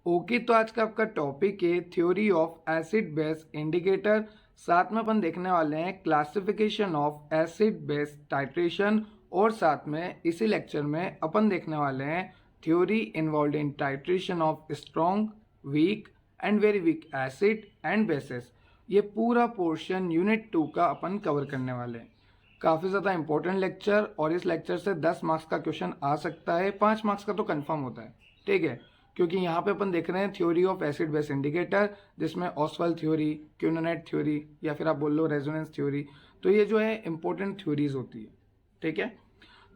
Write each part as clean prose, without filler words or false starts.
Okay, तो आज का आपका टॉपिक है theory of acid base indicator. साथ में अपन देखने वाले हैं classification of acid base titration. और साथ में इसी लेक्चर में अपन देखने वाले हैं theory involve in titration of strong, weak and very weak acid and bases. ये पूरा पोर्शन यूनिट 2 का अपन कवर करने वाले हैं। काफ़ी ज़्यादा इंपॉर्टेंट लेक्चर, और इस लेक्चर से 10 मार्क्स का क्वेश्चन आ सकता है, 5 मार्क्स का तो कंफर्म होता है। ठीक है, क्योंकि यहाँ पे अपन देख रहे हैं theory of acid base indicator, जिसमें ऑसवाल्ड थ्योरी, क्यूनोनेट थ्योरी, या फिर आप बोल लो रेजोनेंस थ्योरी। तो ये जो है इंपॉर्टेंट थ्योरीज होती है। ठीक है,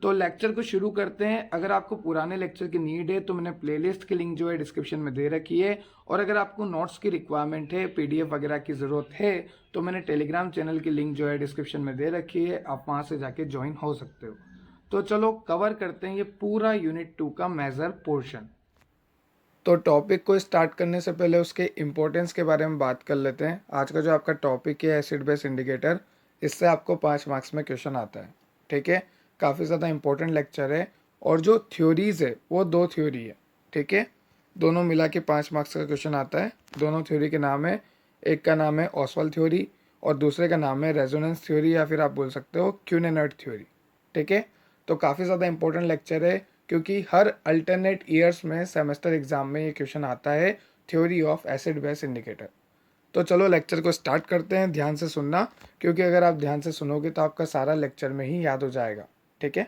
तो लेक्चर को शुरू करते हैं। अगर आपको पुराने लेक्चर की नीड है तो मैंने प्लेलिस्ट की लिंक जो है डिस्क्रिप्शन में दे रखी है, और अगर आपको नोट्स की रिक्वायरमेंट है, पीडीएफ वगैरह की ज़रूरत है, तो मैंने टेलीग्राम चैनल की लिंक जो है डिस्क्रिप्शन में दे रखी है, आप वहाँ से जाके ज्वाइन हो सकते हो। तो चलो कवर करते हैं ये पूरा यूनिट 2 का मेजर पोर्शन। तो टॉपिक को स्टार्ट करने से पहले उसके इम्पोर्टेंस के बारे में बात कर लेते हैं। आज का जो आपका टॉपिक है एसिड बेस इंडिकेटर, इससे आपको 5 मार्क्स में क्वेश्चन आता है। ठीक है, काफ़ी ज़्यादा इंपॉर्टेंट लेक्चर है, और जो थ्योरीज़ है वो 2 थ्योरी है। ठीक है, दोनों मिला के 5 मार्क्स का क्वेश्चन आता है। दोनों थ्योरी के नाम है, एक का नाम है ऑसवाल्ड थ्योरी और दूसरे का नाम है रेजोनेंस थ्योरी, या फिर आप बोल सकते हो क्यूनेनेट थ्योरी। ठीक है, तो काफ़ी ज़्यादा इंपॉर्टेंट लेक्चर है, क्योंकि हर अल्टरनेट ईयर्स में सेमेस्टर एग्जाम में ये क्वेश्चन आता है, theory of acid base indicator. तो चलो लेक्चर को स्टार्ट करते हैं। ध्यान से सुनना, क्योंकि अगर आप ध्यान से सुनोगे तो आपका सारा लेक्चर में ही याद हो जाएगा। ठीक है,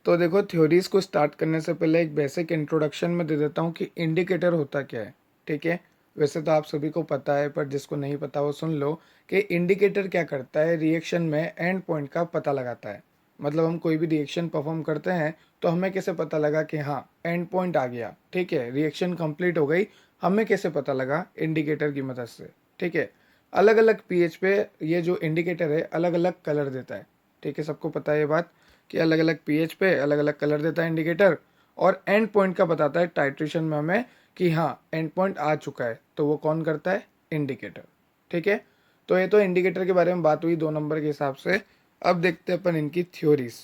तो देखो, थ्योरीज को स्टार्ट करने से पहले एक बेसिक इंट्रोडक्शन में दे देता हूँ कि इंडिकेटर होता क्या है। ठीक है, वैसे तो आप सभी को पता है, पर जिसको नहीं पता वो सुन लो कि इंडिकेटर क्या करता है, रिएक्शन में एंड पॉइंट का पता लगाता है। मतलब हम कोई भी रिएक्शन परफॉर्म करते हैं तो हमें कैसे पता लगा कि हाँ एंड पॉइंट आ गया, ठीक है, रिएक्शन कंप्लीट हो गई, हमें कैसे पता लगा? इंडिकेटर की मदद से। ठीक है, अलग अलग पीएच पे ये जो इंडिकेटर है अलग अलग कलर देता है। ठीक है, सबको पता है ये बात कि अलग अलग पीएच पे अलग अलग कलर देता है इंडिकेटर, और एंड पॉइंट का बताता है टाइट्रेशन में हमें कि हाँ एंड पॉइंट आ चुका है, तो वो कौन करता है? इंडिकेटर। ठीक है, तो ये तो इंडिकेटर के बारे में बात हुई 2 नंबर के हिसाब से। अब देखते हैं अपन इनकी थ्योरीज।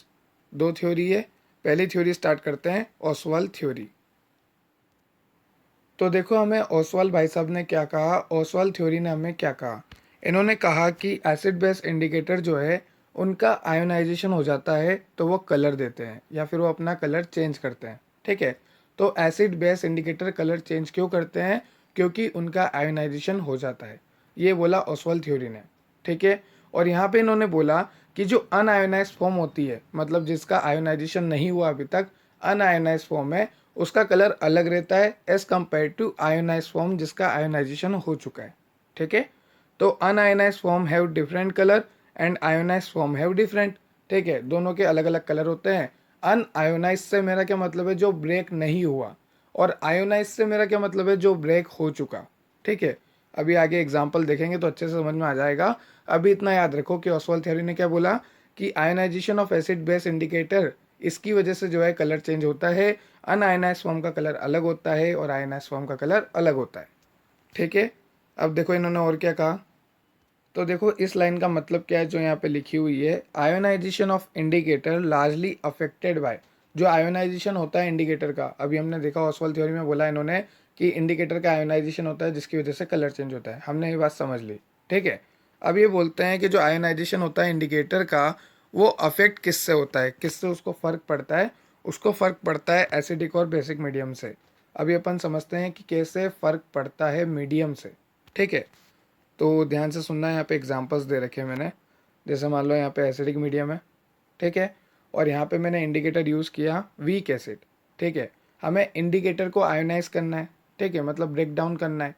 2 थ्योरी है। पहली थ्योरी स्टार्ट करते हैं, ऑसवाल्ड थ्योरी। तो देखो, हमें ओसवाल भाई साहब ने क्या कहा, ओसवाल थ्योरी ने हमें क्या कहा। इन्होंने कहा कि एसिड बेस इंडिकेटर जो है उनका आयोनाइजेशन हो जाता है तो वो कलर देते हैं, या फिर वो अपना कलर चेंज करते हैं। ठीक है, तो acid base indicator colour change क्यों करते हैं? क्योंकि उनका आयोनाइजेशन हो जाता है। ये बोला ओसवाल थ्योरी ने। ठीक है, और यहाँ पे इन्होंने बोला कि जो अनआयोनाइज्ड फॉर्म होती है, मतलब जिसका आयोनाइजेशन नहीं हुआ अभी तक, अनआयोनाइज्ड फॉर्म है, उसका कलर अलग रहता है as compare to ionise form जिसका आयोनाइजेशन हो चुका है। ठीक है, तो unionise form have different colour and ionise form have different. ठीक है, दोनों के अलग अलग कलर होते हैं। अनआयोनाइज से मेरा क्या मतलब है? जो ब्रेक नहीं हुआ, और आयोनाइज से मेरा क्या मतलब है? जो ब्रेक हो चुका। ठीक है, अभी आगे एग्जाम्पल देखेंगे तो अच्छे से समझ में आ जाएगा। अभी इतना याद रखो कि ऑसवाल्ड थ्योरी ने क्या बोला कि ionisation of acid base indicator, इसकी वजह से जो है कलर चेंज होता है। अनआयनाइज्ड फॉर्म का कलर अलग होता है और आयनाइज्ड फॉर्म का कलर अलग होता है। ठीक है, अब देखो इन्होंने और क्या कहा। तो देखो इस लाइन का मतलब क्या है जो यहाँ पे लिखी हुई है, ionisation of indicator largely affected by. जो आयोनाइजेशन होता है इंडिकेटर का, अभी हमने देखा ऑसवाल्ड थ्योरी में बोला इन्होंने कि इंडिकेटर का आयोनाइजेशन होता है जिसकी वजह से कलर चेंज होता है। हमने ये बात समझ ली। ठीक है, अब ये बोलते हैं कि जो आयोनाइजेशन होता है इंडिकेटर का, वो अफेक्ट किससे होता है, किससे उसको फ़र्क पड़ता है? उसको फ़र्क पड़ता है एसिडिक और बेसिक मीडियम से। अभी अपन समझते हैं कि कैसे फ़र्क पड़ता है मीडियम से। ठीक है, तो ध्यान से सुनना, यहाँ पे एग्जांपल्स दे रखे हैं मैंने। जैसे मान लो यहाँ पे एसिडिक मीडियम है, ठीक है, और यहाँ पे मैंने इंडिकेटर यूज़ किया वीक एसिड। ठीक है, हमें इंडिकेटर को आयोनाइज करना है। ठीक है, मतलब ब्रेक डाउन करना है।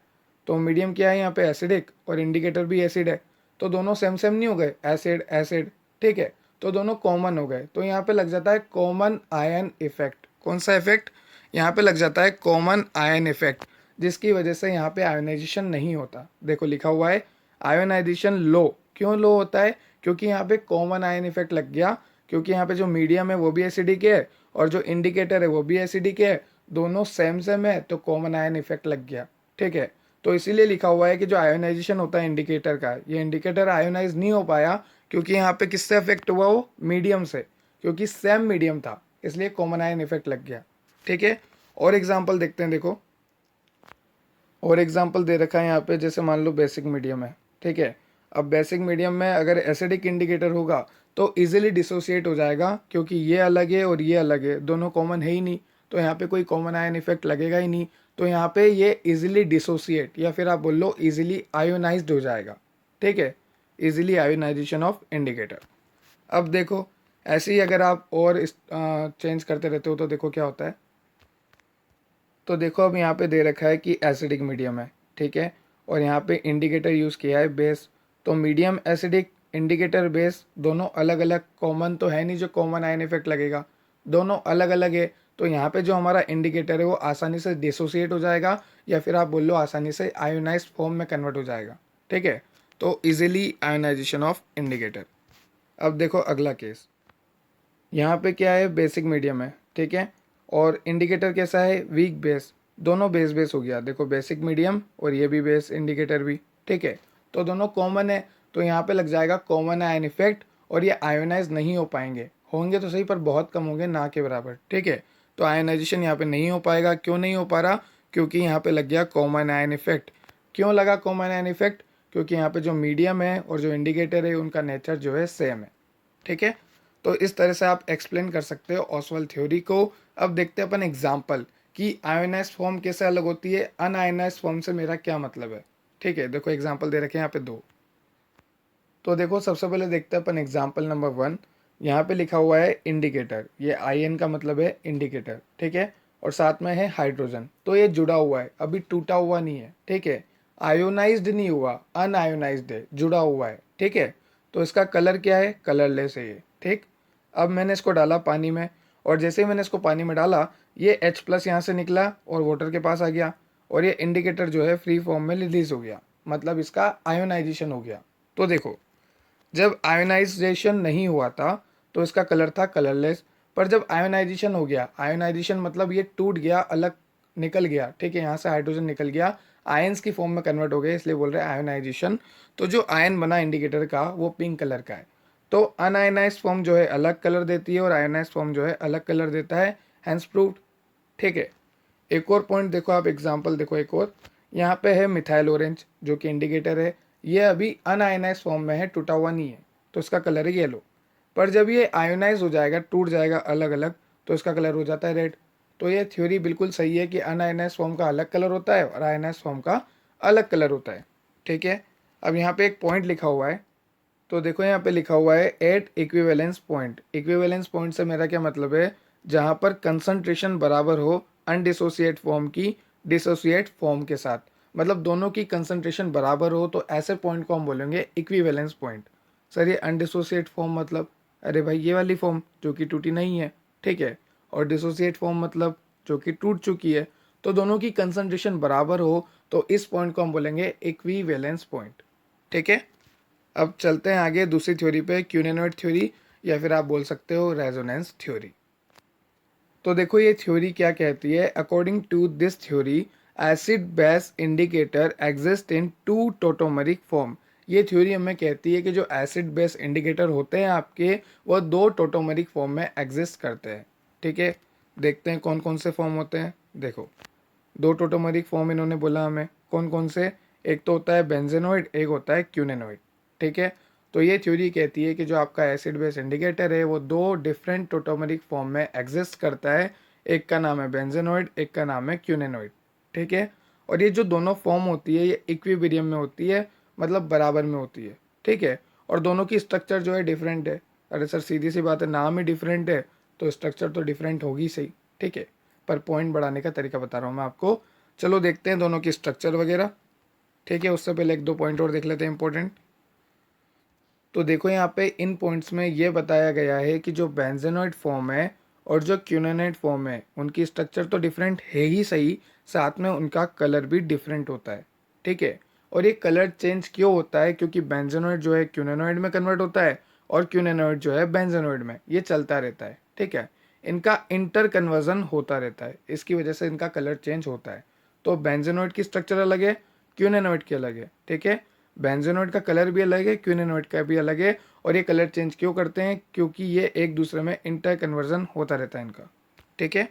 तो मीडियम क्या है यहाँ पे? एसिडिक, और इंडिकेटर भी एसिड है, तो दोनों सेम सेम नहीं हो गए? Acid acid. ठीक है, तो दोनों कॉमन हो गए, तो यहाँ पे लग जाता है कॉमन आयन इफेक्ट। कौन सा इफेक्ट? यहाँ पे लग जाता है कॉमन आयन इफेक्ट, जिसकी वजह से यहाँ पे आयोनाइजेशन नहीं होता। देखो लिखा हुआ है आयोनाइजेशन लो। क्यों लो होता है? क्योंकि यहाँ पे कॉमन आयन इफेक्ट लग गया, क्योंकि यहाँ पे जो मीडियम है वो भी एसिडिक है और जो इंडिकेटर है वो भी एसिडिक है, दोनों सेम सेम है, तो कॉमन आयन इफेक्ट लग गया। ठीक है, तो इसीलिए लिखा हुआ है कि जो आयोनाइजेशन होता है इंडिकेटर का, ये इंडिकेटर आयोनाइज नहीं हो पाया क्योंकि यहाँ पे किससे अफेक्ट हुआ? वो मीडियम से। क्योंकि सेम मीडियम था, इसलिए कॉमन आयन इफेक्ट लग गया। ठीक है, और एग्जांपल देखते हैं। देखो और एग्जांपल दे रखा है यहाँ पे, जैसे मान लो बेसिक मीडियम है। ठीक है, अब बेसिक मीडियम में अगर एसिडिक इंडिकेटर होगा तो इजीली डिसोसिएट हो जाएगा, क्योंकि ये अलग है और ये अलग है, दोनों कॉमन है ही नहीं, तो यहाँ पे कोई कॉमन आयन इफेक्ट लगेगा ही नहीं। तो यहाँ पे ये इजीली डिसोसिएट या फिर आप बोल लो इजीली आयोनाइज्ड हो जाएगा। ठीक है, इजीली आयोनाइजेशन ऑफ इंडिकेटर। अब देखो ऐसे ही अगर आप और चेंज करते रहते हो तो देखो क्या होता है। तो देखो अब यहाँ पे दे रखा है कि एसिडिक मीडियम है। ठीक है, और यहाँ पे इंडिकेटर यूज़ किया है बेस। तो मीडियम एसिडिक इंडिकेटर बेस दोनों अलग अलग, कॉमन तो है नहीं जो कॉमन आयन इफेक्ट लगेगा, दोनों अलग अलग है। तो यहाँ पे जो हमारा इंडिकेटर है वो आसानी से डिसोसिएट हो जाएगा, या फिर आप बोल लो आसानी से आयोनाइज्ड फॉर्म में कन्वर्ट हो जाएगा। ठीक है, तो इजीली आयोनाइजेशन ऑफ इंडिकेटर। अब देखो अगला केस, यहाँ पे क्या है, बेसिक मीडियम है। ठीक है, और इंडिकेटर कैसा है, वीक बेस, दोनों बेस बेस हो गया। देखो बेसिक मीडियम और ये भी बेस इंडिकेटर भी। ठीक है, तो दोनों कॉमन है, तो यहाँ पे लग जाएगा कॉमन आयन इफेक्ट, और ये आयोनाइज नहीं हो पाएंगे, होंगे तो सही पर बहुत कम होंगे, ना के बराबर। ठीक है, तो आयोनाइजेशन यहाँ पे नहीं हो पाएगा। क्यों नहीं हो पा रहा, क्योंकि यहाँ पे लग गया कॉमन आयन इफेक्ट। क्यों लगा कॉमन आयन इफेक्ट, क्योंकि यहाँ पे जो मीडियम है और जो इंडिकेटर है उनका नेचर जो है सेम है। ठीक है, तो इस तरह से आप एक्सप्लेन कर सकते हो ऑसवाल्ड थ्योरी को। अब देखते हैं अपन एग्जांपल कि आयोनाइज्ड फॉर्म कैसे अलग होती है, अनआयोनाइज्ड फॉर्म से मेरा क्या मतलब है। ठीक है, देखो एग्जांपल दे रखे हैं यहाँ पे दो। तो देखो सबसे पहले देखते हैं अपन एग्जांपल नंबर 1। यहाँ पे लिखा हुआ है इंडिकेटर, ये आईएन का मतलब है इंडिकेटर। ठीक है, और साथ में है हाइड्रोजन, तो ये जुड़ा हुआ है, अभी टूटा हुआ नहीं है। ठीक है, आयोनाइज्ड नहीं हुआ, अनआयोनाइज्ड है, जुड़ा हुआ है। ठीक है, तो इसका कलर क्या है, कलरलेस है ये। ठीक, अब मैंने इसको डाला पानी में, और जैसे ही मैंने इसको पानी में डाला ये H+ यहाँ से निकला और वाटर के पास आ गया, और ये इंडिकेटर जो है फ्री फॉर्म में रिलीज हो गया, मतलब इसका आयोनाइजेशन हो गया। तो देखो जब आयोनाइजेशन नहीं हुआ था तो इसका कलर था कलरलेस, पर जब आयोनाइजेशन हो गया, आयोनाइजेशन मतलब ये टूट गया, अलग निकल गया। ठीक है, यहाँ से हाइड्रोजन निकल गया, आयंस की फॉर्म में कन्वर्ट हो गया, इसलिए बोल रहे हैं आयोनाइजेशन। तो जो आयन बना इंडिकेटर का वो पिंक कलर का है। तो अनआयनाइज्ड फॉर्म जो है अलग कलर देती है और आयनाइज्ड फॉर्म जो है अलग कलर देता है, हैंस प्रूव्ड। ठीक है, एक और पॉइंट देखो आप, एग्जांपल देखो एक और, यहाँ पे है मिथाइल ऑरेंज जो कि इंडिकेटर है, ये अभी अनआयनाइज फॉर्म में है, टूटा हुआ नहीं है, तो इसका कलर है येलो। पर जब ये आयोनाइज हो जाएगा, टूट जाएगा अलग अलग, तो इसका कलर हो जाता है रेड। तो ये थ्योरी बिल्कुल सही है कि अनआयनाइज फॉर्म का अलग कलर होता है और आयनाइज फॉर्म का अलग कलर होता है। ठीक है, अब यहाँ पे एक पॉइंट लिखा हुआ है, तो देखो यहाँ पे लिखा हुआ है at equivalence point. Equivalence point से मेरा क्या मतलब है, जहाँ पर कंसंट्रेशन बराबर हो अनडिसोसिएट फॉर्म की डिसोसिएट फॉर्म के साथ, मतलब दोनों की कंसंट्रेशन बराबर हो, तो ऐसे पॉइंट को हम बोलेंगे इक्विवेलेंस पॉइंट। सर ये अनडिसोसिएट फॉर्म मतलब, अरे भाई ये वाली फॉर्म जो कि टूटी नहीं है। ठीक है, और डिसोसिएट फॉर्म मतलब जो कि टूट चुकी है, तो दोनों की कंसंट्रेशन बराबर हो तो इस पॉइंट को हम बोलेंगे इक्विवेलेंस पॉइंट। ठीक है, अब चलते हैं आगे दूसरी थ्योरी पे, क्यूनेनॉइड थ्योरी, या फिर आप बोल सकते हो रेजोनेंस थ्योरी। तो देखो ये थ्योरी क्या कहती है, according to this theory acid base indicator exist in two tautomeric form. ये थ्योरी हमें कहती है कि जो एसिड बेस इंडिकेटर होते हैं आपके, वह दो टोटोमरिक फॉर्म में एग्जिस्ट करते हैं। ठीक है, देखते हैं कौन कौन से फॉर्म होते हैं। देखो दो टोटोमरिक फॉर्म इन्होंने बोला हमें, कौन कौन से, एक तो होता है बेंजेनोइड, एक होता है क्यूनेनोइड। ठीक है, तो ये थ्योरी कहती है कि जो आपका एसिड बेस इंडिकेटर है वो दो डिफरेंट टोटोमरिक फॉर्म में एग्जिस्ट करता है, एक का नाम है बेंजेनोइड, एक का नाम है क्यूनेनोइड। ठीक है, और ये जो दोनों फॉर्म होती है ये इक्विबिरियम में होती है, मतलब बराबर में होती है। ठीक है, और दोनों की स्ट्रक्चर जो है डिफरेंट है। अरे सर सीधी सी बात है, नाम ही डिफरेंट है तो स्ट्रक्चर तो डिफरेंट होगी सही। ठीक है, पर पॉइंट बढ़ाने का तरीका बता रहा हूँ मैं आपको। चलो देखते हैं दोनों की स्ट्रक्चर वगैरह। ठीक है, उससे पहले एक दो पॉइंट और देख लेते हैं इंपॉर्टेंट। तो देखो यहाँ पे इन पॉइंट्स में ये बताया गया है कि जो बेंजेनोइड फॉर्म है और जो क्यूनेनोइड फॉर्म है उनकी स्ट्रक्चर तो डिफरेंट है ही सही, साथ में उनका कलर भी डिफरेंट होता है। ठीक है, और ये कलर चेंज क्यों होता है, क्योंकि बेंजेनोइड जो है क्यूनेनोइड में कन्वर्ट होता है और क्यूनेनोइड जो है बेंजेनोइड में, ये चलता रहता है। ठीक है, इनका इंटर कन्वर्जन होता रहता है, इसकी वजह से इनका कलर चेंज होता है। तो बेंजेनोइड की स्ट्रक्चर अलग है, क्यूनेनोइड की अलग है। ठीक है, बेंजेनोइड का कलर भी अलग है, क्विनोनोइड का भी अलग है। और ये कलर चेंज क्यों करते हैं? क्योंकि ये एक दूसरे में इंटर कन्वर्जन होता रहता है इनका, ठीक है।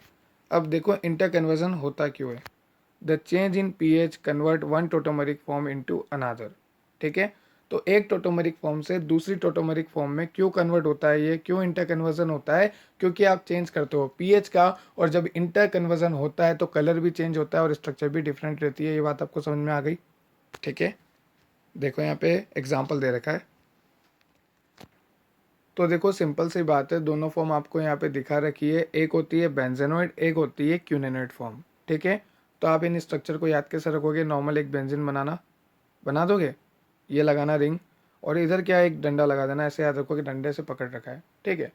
अब देखो इंटर कन्वर्जन होता क्यों है। The change in pH convert one tautomeric form into another, ठीक है। तो एक टोटोमेरिक फॉर्म से दूसरी टोटोमेरिक फॉर्म में क्यों कन्वर्ट होता है, ये क्यों इंटर कन्वर्जन होता है? क्योंकि आप चेंज करते हो पीएच का, और जब इंटर कन्वर्जन होता है तो कलर भी चेंज होता है और स्ट्रक्चर भी डिफरेंट रहती है। ये बात आपको समझ में आ गई, ठीक है। देखो यहाँ पे एग्जाम्पल दे रखा है। तो देखो सिंपल सी बात है, दोनों फॉर्म आपको यहाँ पे दिखा रखी है। एक होती है बेंजेनोइड, एक होती है क्यूनेनोइड फॉर्म, ठीक है। तो आप इन स्ट्रक्चर को याद कैसे रखोगे? नॉर्मल एक बेंजीन बनाना, बना दोगे, ये लगाना रिंग, और इधर क्या एक डंडा लगा देना, ऐसे याद रखो कि डंडे से पकड़ रखा है, ठीक है।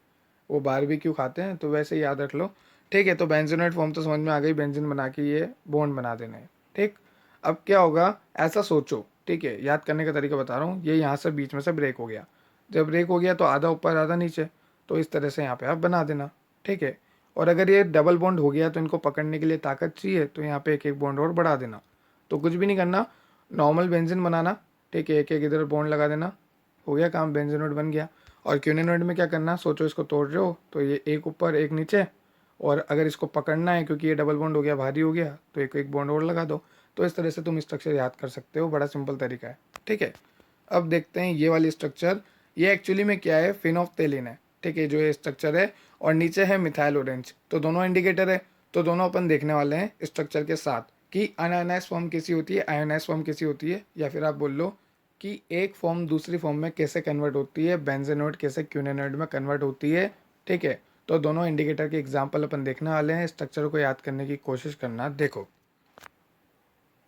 वो बारबेक्यू खाते हैं तो वैसे ही याद रख लो, ठीक है। तो बेंजीनोइड फॉर्म तो समझ में आ गई, बेंजीन बना के ये बॉन्ड बना देना है, ठीक। अब क्या होगा, ऐसा सोचो, ठीक है, याद करने का तरीका बता रहा हूँ। ये यहाँ से बीच में से ब्रेक हो गया, जब ब्रेक हो गया तो आधा ऊपर आधा नीचे, तो इस तरह से यहाँ पे आप बना देना, ठीक है। और अगर ये डबल बॉन्ड हो गया तो इनको पकड़ने के लिए ताकत चाहिए, तो यहाँ पे एक एक बॉन्ड और बढ़ा देना। तो कुछ भी नहीं करना, नॉर्मल बेंजीन बनाना, ठीक है, एक एक इधर बॉन्ड लगा देना, हो गया काम, बेंजीनोइड बन गया। और क्यूनेनोइड में क्या करना, सोचो इसको तोड़ रहे हो तो ये एक ऊपर एक नीचे, और अगर इसको पकड़ना है क्योंकि ये डबल बॉन्ड हो गया, भारी हो गया, तो एक एक बॉन्ड और लगा दो। तो इस तरह से तुम स्ट्रक्चर याद कर सकते हो, बड़ा सिंपल तरीका है, ठीक है। अब देखते हैं ये वाली स्ट्रक्चर, ये एक्चुअली में क्या है, फिनोफ्थेलिन है, ठीक है, जो ये स्ट्रक्चर है। और नीचे है मिथाइल ऑरेंज, तो दोनों इंडिकेटर है, तो दोनों अपन देखने वाले हैं स्ट्रक्चर के साथ कि अनआयनाइज्ड फॉर्म कैसी होती है, आयोनाइज्ड फॉर्म कैसी होती है, या फिर आप बोल लो कि एक फॉर्म दूसरी फॉर्म में कैसे कन्वर्ट होती है, बेंजेनोइड कैसे क्यूनेनोइड में कन्वर्ट होती है, ठीक है। तो दोनों इंडिकेटर के एग्जाम्पल अपन देखने वाले हैं, स्ट्रक्चर को याद करने की कोशिश करना। देखो,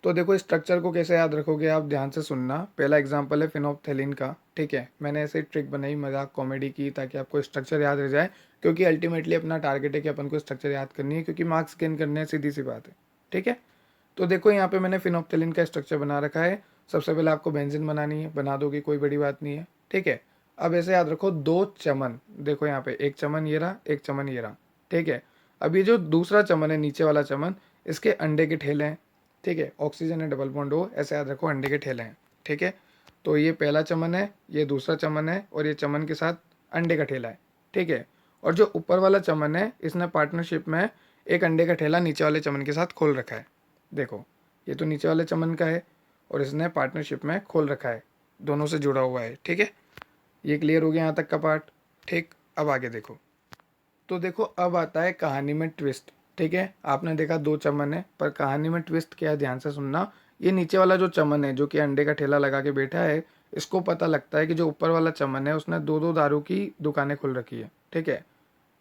तो देखो स्ट्रक्चर को कैसे याद रखोगे, आप ध्यान से सुनना। पहला एग्जांपल है फिनोप्थेलिन का, ठीक है। मैंने ऐसे ट्रिक बनाई, मजाक कॉमेडी की, ताकि आपको स्ट्रक्चर याद रह जाए, क्योंकि अल्टीमेटली अपना टारगेट है कि अपन को स्ट्रक्चर याद करनी है, क्योंकि मार्क्स गेन करने हैं, सीधी सी बात है, ठीक है। तो देखो यहाँ पे मैंने फिनोप्थेलिन का स्ट्रक्चर बना रखा है। सबसे पहले आपको बेंजीन बनानी है, बना दोगे, कोई बड़ी बात नहीं है, ठीक है। अब ऐसे याद रखो, दो चमन, देखो यहाँ पे एक चमन ये रहा, एक चमन ये रहा, ठीक है। अब ये जो दूसरा चमन है, नीचे वाला चमन, इसके अंडे के ठेले हैं, ठीक है। ऑक्सीजन है, डबल बॉन्ड हो, ऐसे याद रखो, अंडे के ठेले हैं, ठीक है। तो ये पहला चमन है, ये दूसरा चमन है, और ये चमन के साथ अंडे का ठेला है, ठीक है। और जो ऊपर वाला चमन है, इसने पार्टनरशिप में एक अंडे का ठेला नीचे वाले चमन के साथ खोल रखा है। देखो, ये तो नीचे वाले चमन का है और इसने पार्टनरशिप में खोल रखा है, दोनों से जुड़ा हुआ है, ठीक है। ये क्लियर हो गया यहाँ तक का पार्ट, ठीक। अब आगे देखो, तो देखो अब आता है कहानी में ट्विस्ट, ठीक है। आपने देखा दो चमन है, पर कहानी में ट्विस्ट क्या है, ध्यान से सुनना। ये नीचे वाला जो चमन है, जो कि अंडे का ठेला लगा के बैठा है, इसको पता लगता है कि जो ऊपर वाला चमन है उसने दो दो दारू की दुकानें खोल रखी है, ठीक है।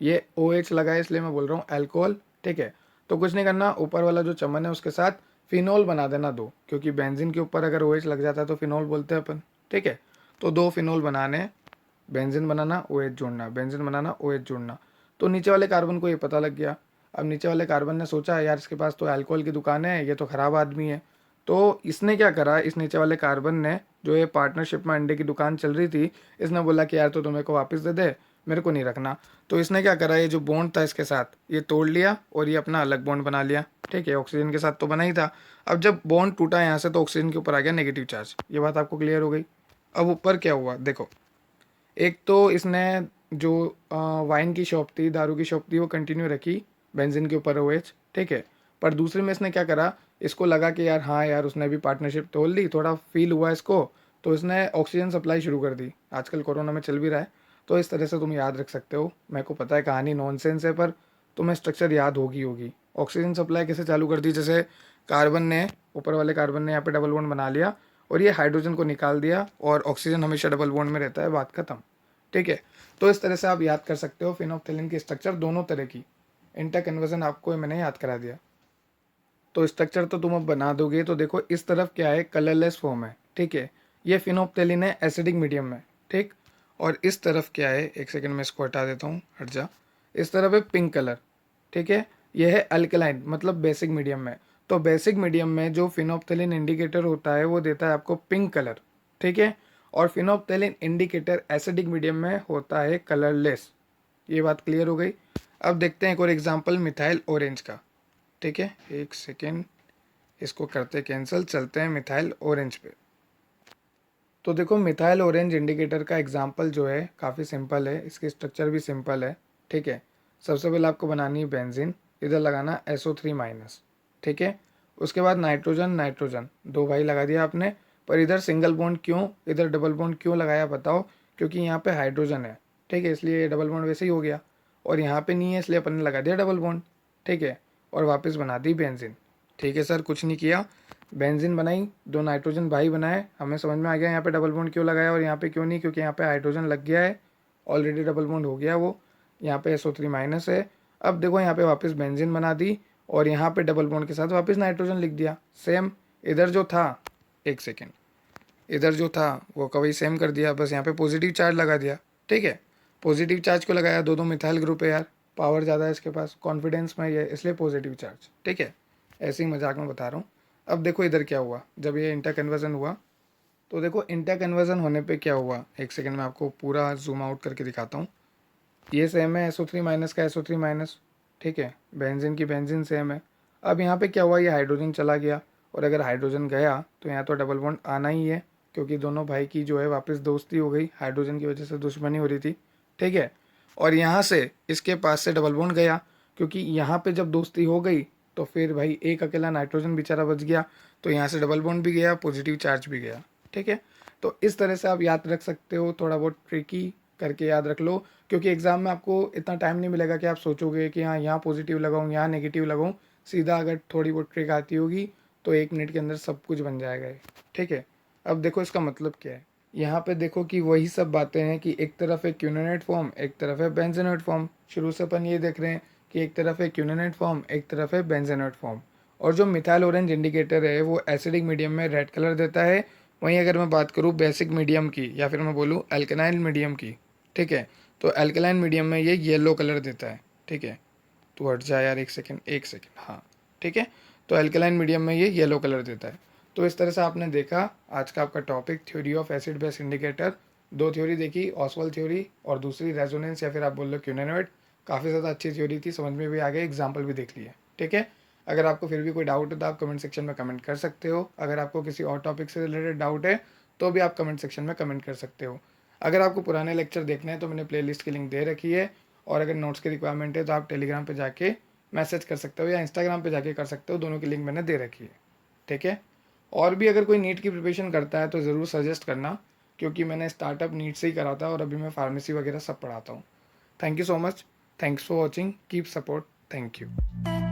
ये OH लगा है इसलिए मैं बोल रहा हूँ अल्कोहल, ठीक है। तो कुछ नहीं करना, ऊपर वाला जो चमन है उसके साथ फिनोल बना देना दो, क्योंकि बेंजीन के ऊपर अगर OH लग जाता है तो फिनोल बोलते हैं अपन, ठीक है। तो दो फिनोल बनाने, बेंजीन बनाना, OH जोड़ना, बेंजीन बनाना, OH जोड़ना। तो नीचे वाले कार्बन को ये पता लग गया। अब नीचे वाले कार्बन ने सोचा यार इसके पास तो अल्कोहल की दुकान है, ये तो ख़राब आदमी है। तो इसने क्या करा, इस नीचे वाले कार्बन ने, जो ये पार्टनरशिप में अंडे की दुकान चल रही थी, इसने बोला कि यार तो तुम्हें को वापस दे दे, मेरे को नहीं रखना। तो इसने क्या करा, ये जो बॉन्ड था इसके साथ ये तोड़ लिया और ये अपना अलग बॉन्ड बना लिया, ठीक है। ऑक्सीजन के साथ तो बना ही था। अब जब बॉन्ड टूटा यहाँ से तो ऑक्सीजन के ऊपर आ गया नेगेटिव चार्ज, ये बात आपको क्लियर हो गई। अब ऊपर क्या हुआ देखो, एक तो इसने जो वाइन की शॉप थी, दारू की शॉप थी, वो कंटिन्यू रखी बेंजीन के ऊपर OH, ठीक है। पर दूसरे में इसने क्या करा, इसको लगा कि यार हाँ यार उसने भी पार्टनरशिप तोड़ ली, थोड़ा फील हुआ इसको, तो इसने ऑक्सीजन सप्लाई शुरू कर दी। आजकल कोरोना में चल भी रहा है, तो इस तरह से तुम याद रख सकते हो। मेरे को पता है कहानी नॉनसेंस है, पर तुम्हें स्ट्रक्चर याद होगी। ऑक्सीजन सप्लाई कैसे चालू कर दी, जैसे कार्बन ने, ऊपर वाले कार्बन ने यहाँ पे डबल बॉन्ड बना लिया और ये हाइड्रोजन को निकाल दिया, और ऑक्सीजन हमेशा डबल बॉन्ड में रहता है, बात खत्म, ठीक है। तो इस तरह से आप याद कर सकते हो फिनोप्थेलिन की स्ट्रक्चर, दोनों तरह की। इंटर कन्वर्जन आपको मैंने याद करा दिया, तो स्ट्रक्चर तो तुम अब बना दोगे। तो देखो इस तरफ क्या है, कलरलेस फॉर्म है, ठीक है। ये फिनोप्थेलिन है एसिडिक मीडियम में, ठीक। और इस तरफ क्या है, एक सेकंड में इसको हटा देता हूँ, हट जा। इस तरफ है पिंक कलर, ठीक है। यह है अल्कलाइन, मतलब बेसिक मीडियम में। तो बेसिक मीडियम में जो फिनोप्थेलिन इंडिकेटर होता है वो देता है आपको पिंक कलर, ठीक है। और फिनोप्थेलिन इंडिकेटर एसिडिक मीडियम में होता है कलरलेस। ये बात क्लियर हो गई। अब देखते हैं एक और एग्जांपल मिथाइल ऑरेंज का, ठीक है। एक सेकेंड, इसको करते कैंसिल, चलते हैं मिथाइल ऑरेंज पे। तो देखो मिथाइल ऑरेंज इंडिकेटर का एग्जांपल जो है काफ़ी सिंपल है, इसकी स्ट्रक्चर भी सिंपल है। ठीक है, सबसे पहले आपको बनानी है बेंजीन, इधर लगाना SO3-, ठीक है। उसके बाद नाइट्रोजन नाइट्रोजन दो भाई लगा दिया आपने, पर इधर सिंगल बॉन्ड क्यों, इधर डबल बॉन्ड क्यों लगाया बताओ? क्योंकि यहाँ पे हाइड्रोजन है, ठीक है, इसलिए डबल बॉन्ड वैसे ही हो गया, और यहाँ पे नहीं है इसलिए अपन ने लगा दिया डबल बॉन्ड, ठीक है, और वापस बना दी बेंजीन। ठीक है सर, कुछ नहीं किया, बेंजीन बनाई, दो नाइट्रोजन भाई बनाए, हमें समझ में आ गया यहाँ पे डबल बॉन्ड क्यों लगाया और यहाँ पे क्यों नहीं, क्योंकि यहाँ पे हाइड्रोजन लग गया है, ऑलरेडी डबल बॉन्ड हो गया वो, यहाँ पे SO3- है। अब देखो यहाँ पे वापस बेंजीन बना दी और यहाँ पे डबल बॉन्ड के साथ वापस नाइट्रोजन लिख दिया, सेम इधर जो था, एक सेकेंड, इधर जो था वो कभी सेम कर दिया, बस यहाँ पे पॉजिटिव चार्ज लगा दिया। ठीक है, पॉजिटिव चार्ज को लगाया, दो दो मिथाइल ग्रुप है यार, पावर ज़्यादा है इसके पास, कॉन्फिडेंस में ये इसलिए पॉजिटिव चार्ज। ठीक है, ऐसे ही मजाक में बता रहा हूँ। अब देखो इधर क्या हुआ, जब ये इंटर कन्वर्जन हुआ, तो देखो इंटर कन्वर्जन होने पे क्या हुआ, एक सेकंड में आपको पूरा जूम आउट करके दिखाता हूँ। ये सेम है SO3- का SO3-, ठीक है, बेंजीन की बेंजीन सेम है। अब यहाँ पे क्या हुआ, ये हाइड्रोजन चला गया, और अगर हाइड्रोजन गया तो यहाँ तो डबल बॉन्ड आना ही है, क्योंकि दोनों भाई की जो है वापस दोस्ती हो गई, हाइड्रोजन की वजह से दुश्मनी हो रही थी। ठीक है, और यहाँ से इसके पास से डबल बॉन्ड गया, क्योंकि यहाँ पे जब दोस्ती हो गई तो फिर भाई एक अकेला नाइट्रोजन बेचारा बच गया, तो यहाँ से डबल बॉन्ड भी गया, पॉजिटिव चार्ज भी गया। ठीक है, तो इस तरह से आप याद रख सकते हो, थोड़ा बहुत ट्रिकी करके याद रख लो, क्योंकि एग्जाम में आपको इतना टाइम नहीं मिलेगा कि आप सोचोगे कि हाँ यहाँ पॉजिटिव लगाऊँ यहाँ नेगेटिव लगाऊँ। सीधा अगर थोड़ी बहुत ट्रिक आती होगी तो 1 मिनट के अंदर सब कुछ बन जाएगा ये। ठीक है, अब देखो इसका मतलब क्या है, यहाँ पे देखो कि वही सब बातें हैं कि एक तरफ है क्यूनोनेट फॉर्म, एक तरफ है बेंजेनोइड फॉर्म। शुरू से अपन ये देख रहे हैं कि एक तरफ है क्यूनोनेट फॉर्म, एक तरफ है बेंजेनोइड फॉर्म। और जो मिथाइल ऑरेंज इंडिकेटर है वो एसिडिक मीडियम में रेड कलर देता है। वहीं अगर मैं बात करूँ बेसिक मीडियम की, या फिर मैं बोलूँ एल्केनाइल मीडियम की, ठीक है, तो एल्कलाइन मीडियम में ये येलो कलर देता है। ठीक है, तू हट जा यार, एक सेकेंड एक सेकेंड, हाँ ठीक है, तो एल्कलाइन मीडियम में ये येलो कलर देता है। तो इस तरह से आपने देखा आज का आपका topic theory of acid base indicator. दो थ्योरी देखी, ऑसवाल्ड थ्योरी और दूसरी रेजोनेंस या फिर आप बोल लो क्यूनेनोइड। काफ़ी ज़्यादा अच्छी थ्योरी थी, समझ में भी आ गई, एग्जाम्पल भी देख लिए। ठीक है, अगर आपको फिर भी कोई डाउट है तो आप कमेंट सेक्शन में कमेंट कर सकते हो। अगर आपको किसी और टॉपिक से रिलेटेड डाउट है तो भी आप कमेंट सेक्शन में कमेंट कर सकते हो। अगर आपको पुराने लेक्चर देखने हैं तो मैंने प्लेलिस्ट की लिंक दे रखी है, और अगर नोट्स की रिक्वायरमेंट है तो आप टेलीग्राम पे जाके मैसेज कर सकते हो या इंस्टाग्राम पे जाके कर सकते हो, दोनों की लिंक मैंने दे रखी है। ठीक है, और भी अगर कोई नीट की प्रिपरेशन करता है तो ज़रूर सजेस्ट करना, क्योंकि मैंने स्टार्टअप नीट से ही करा था और अभी मैं फार्मेसी वगैरह सब पढ़ाता हूँ। Thank you so much, thanks for watching, keep support, thank you.